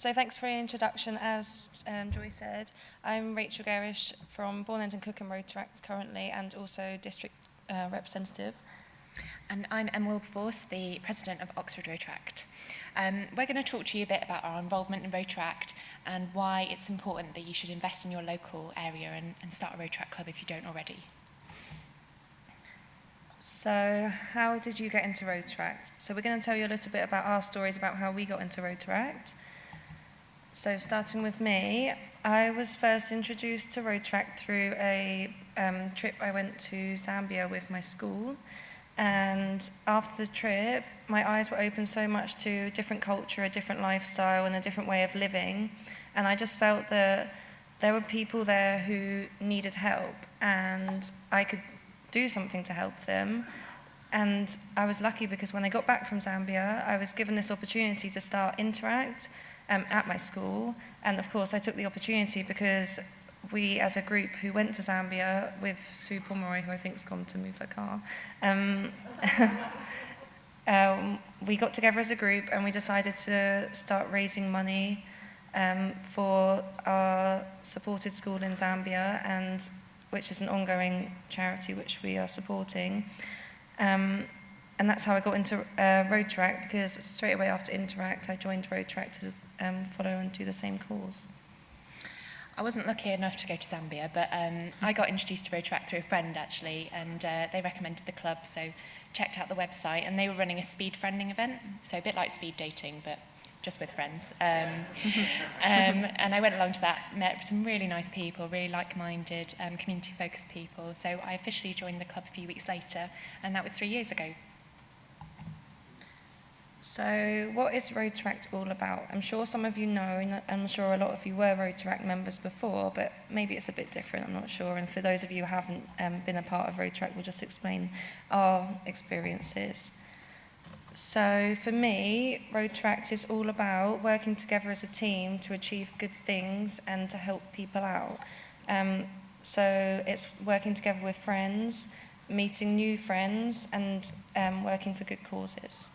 So thanks for the introduction. As Joy said, I'm Rachel Gerrish from Bourne and Cookham Rotaract currently, and also District Representative. And I'm Wilberforce, the President of Oxford Rotaract. We're going to talk to you a bit about our involvement in Rotaract and why it's important that you should invest in your local area and start a Rotaract club if you don't already. So how did you get into Rotaract? So we're going to tell you a little bit about our stories about how we got into Rotaract. So starting with me, I was first introduced to Rotaract through a trip I went to Zambia with my school. And after the trip, my eyes were opened so much to a different culture, a different lifestyle, and a different way of living. And I just felt that there were people there who needed help, and I could do something to help them. And I was lucky because when I got back from Zambia, I was given this opportunity to start Interact at my school. And of course, I took the opportunity because we, as a group who went to Zambia with Sue Pomeroy, who I think's gone to move her car, we got together as a group and we decided to start raising money for our supported school in Zambia, and which is an ongoing charity which we are supporting. And that's how I got into Rotaract, because straight away after Interact, I joined Rotaract to follow and do the same cause. I wasn't lucky enough to go to Zambia, but I got introduced to Rotaract through a friend, actually, and they recommended the club, so checked out the website, and they were running a speed friending event, so a bit like speed dating, but just with friends. And I went along to that, met some really nice people, really like-minded, community-focused people, so I officially joined the club a few weeks later, and that was 3 years ago. So what is Rotaract all about? I'm sure some of you know, and I'm sure a lot of you were Rotaract members before, but maybe it's a bit different, I'm not sure. And for those of you who haven't been a part of Rotaract, we'll just explain our experiences. So for me, Rotaract is all about working together as a team to achieve good things and to help people out. So it's working together with friends, meeting new friends, and working for good causes.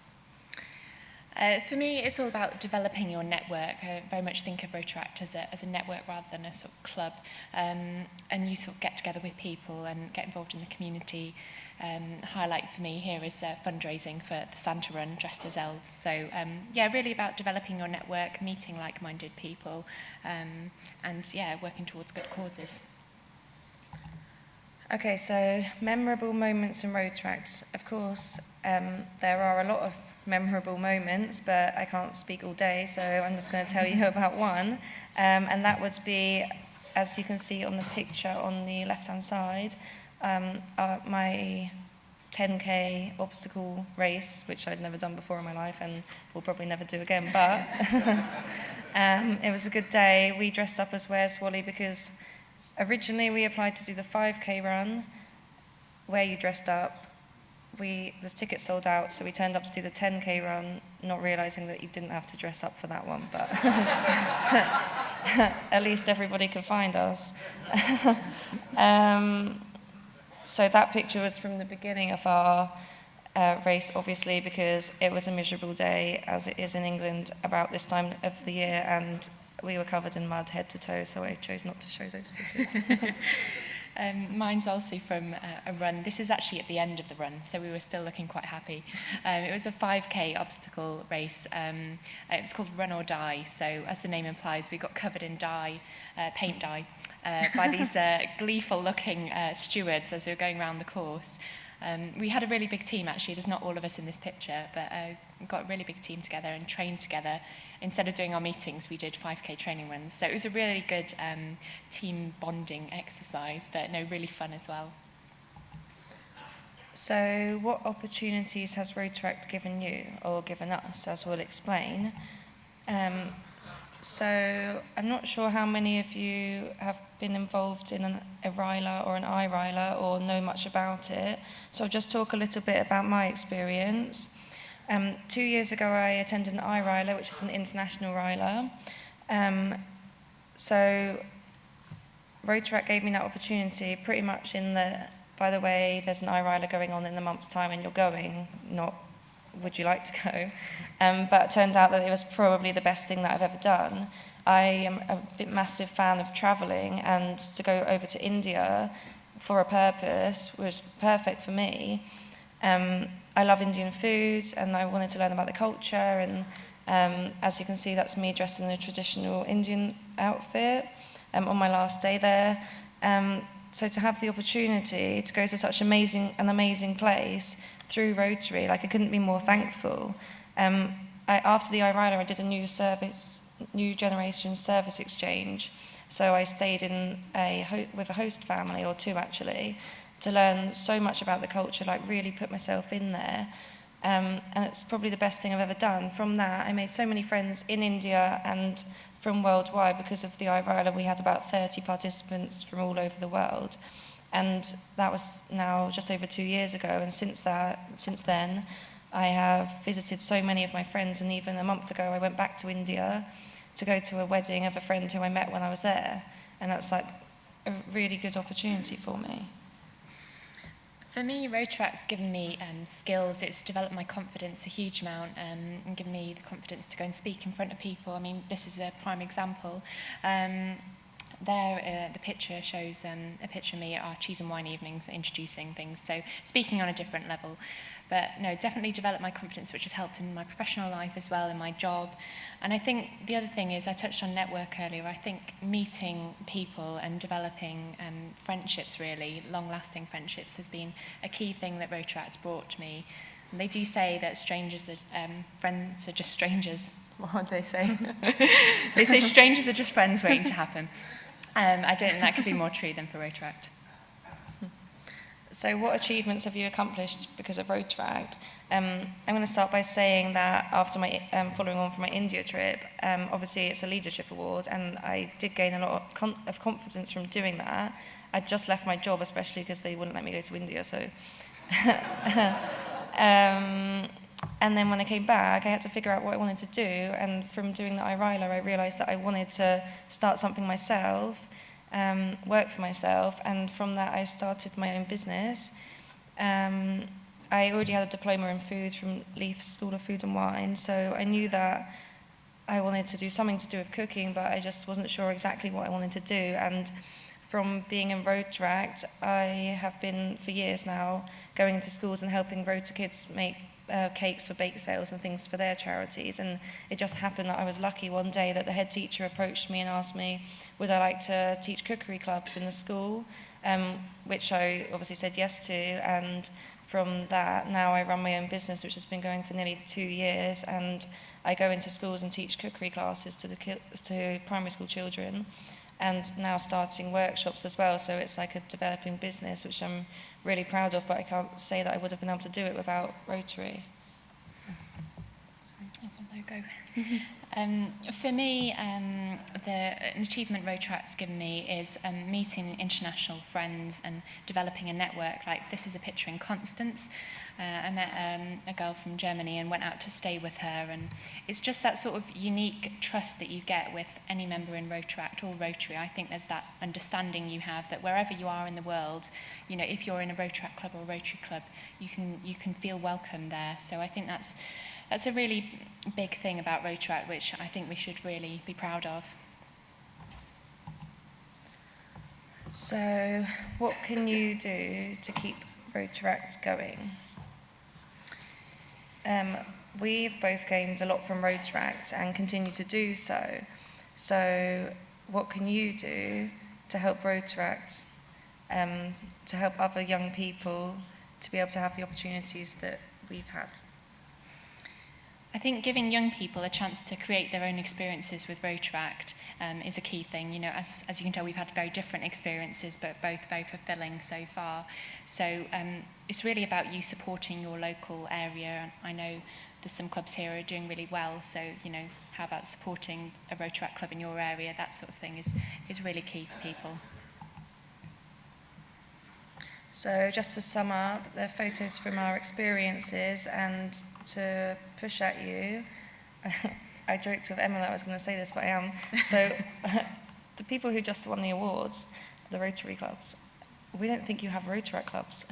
For me, it's all about developing your network. I very much think of Rotaract as a network rather than a sort of club. And you sort of get together with people and get involved in the community. Highlight for me here is fundraising for the Santa Run, dressed as elves. So yeah, really about developing your network, meeting like-minded people, and yeah, working towards good causes. Okay, so memorable moments in Rotaract. Of course, there are a lot of memorable moments, but I can't speak all day, so I'm just going to tell you about one. And that would be, as you can see on the picture on the left-hand side, my 10K obstacle race, which I'd never done before in my life and will probably never do again, but it was a good day. We dressed up as Where's Wally because originally we applied to do the 5K run, where you dressed up. The tickets sold out, so we turned up to do the 10K run, not realising that you didn't have to dress up for that one, but at least everybody could find us. So that picture was from the beginning of our race, obviously, because it was a miserable day, as it is in England about this time of the year, and we were covered in mud head to toe, so I chose not to show those photos. Mine's also from a run. This is actually at the end of the run, so we were still looking quite happy. It was a 5K obstacle race. It was called Run or Die, so as the name implies, we got covered in dye, paint dye, by these gleeful-looking stewards as we were going around the course. We had a really big team, actually. There's not all of us in this picture, but we got a really big team together and trained together. Instead of doing our meetings, we did 5K training runs. So it was a really good team bonding exercise, but no, really fun as well. So what opportunities has Rotaract given you, or given us, as we'll explain? So I'm not sure how many of you have been involved in a RILA or an iRILA or know much about it. So I'll just talk a little bit about my experience. 2 years ago, I attended an iRILA, which is an international RILA. So Rotaract gave me that opportunity pretty much in the, by the way, there's an iRILA going on in a month's time and you're going, not would you like to go? But it turned out that it was probably the best thing that I've ever done. I am a massive fan of travelling, and to go over to India for a purpose was perfect for me. I love Indian food, and I wanted to learn about the culture, and as you can see, that's me dressed in a traditional Indian outfit on my last day there. So to have the opportunity to go to such an amazing place through Rotary, like I couldn't be more thankful. After the IRILA, I did a new generation service exchange. So I stayed in with a host family, or two actually, to learn so much about the culture, like really put myself in there. And it's probably the best thing I've ever done. From that, I made so many friends in India and from worldwide. Because of the IRILA, we had about 30 participants from all over the world. And that was now just over 2 years ago. And since then, I have visited so many of my friends. And even a month ago, I went back to India to go to a wedding of a friend who I met when I was there. And that's like a really good opportunity for me. For me, Rotaract's given me skills. It's developed my confidence a huge amount and given me the confidence to go and speak in front of people. I mean, this is a prime example. The picture shows a picture of me at our cheese and wine evenings, introducing things, so speaking on a different level. But no, definitely developed my confidence, which has helped in my professional life as well, in my job. And I think the other thing is, I touched on network earlier, I think meeting people and developing friendships, really, long-lasting friendships, has been a key thing that Rotaract's brought to me. And they do say that friends are just strangers. What do they say? They say strangers are just friends waiting to happen. I don't think that could be more true than for Rotaract. So what achievements have you accomplished because of Rotaract? I'm going to start by saying that after my following on from my India trip, obviously it's a leadership award, and I did gain a lot of confidence from doing that. I'd just left my job, especially because they wouldn't let me go to India, so... and then when I came back, I had to figure out what I wanted to do, and from doing the IRILA, I realised that I wanted to start something myself, work for myself, and from that I started my own business. I already had a diploma in food from Leaf School of Food and Wine, so I knew that I wanted to do something to do with cooking, but I just wasn't sure exactly what I wanted to do. And from being in Rotaract, I have been for years now going into schools and helping Rota kids make cakes for bake sales and things for their charities. And it just happened that I was lucky one day that the head teacher approached me and asked me, would I like to teach cookery clubs in the school, which I obviously said yes to. And from that, now I run my own business, which has been going for nearly 2 years, and I go into schools and teach cookery classes to primary school children, and now starting workshops as well. So it's like a developing business, which I'm really proud of, but I can't say that I would have been able to do it without Rotary. Sorry, I have a logo. For me, an achievement Rotaract's given me is meeting international friends and developing a network. Like, this is a picture in Constance. I met a girl from Germany and went out to stay with her, and it's just that sort of unique trust that you get with any member in Rotaract or Rotary. I think there's that understanding you have that wherever you are in the world, you know, if you're in a Rotaract club or a Rotary club, you can feel welcome there. So I think that's a really big thing about Rotaract, which I think we should really be proud of. So what can you do to keep Rotaract going? We've both gained a lot from Rotaract and continue to do so. So what can you do to help Rotaract, to help other young people to be able to have the opportunities that we've had? I think giving young people a chance to create their own experiences with Rotaract is a key thing. You know, as you can tell, we've had very different experiences, but both very fulfilling so far. So it's really about you supporting your local area. I know there's some clubs here who are doing really well, so, you know, how about supporting a Rotaract club in your area? That sort of thing is really key for people. So just to sum up, the photos from our experiences, and to push at you, I joked with Emma that I was going to say this, but I am. So the people who just won the awards, the Rotary clubs, we don't think you have Rotaract clubs.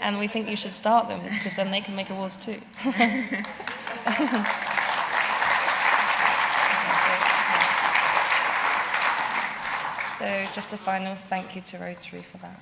And we think you should start them, because then they can make awards too. So just a final thank you to Rotary for that.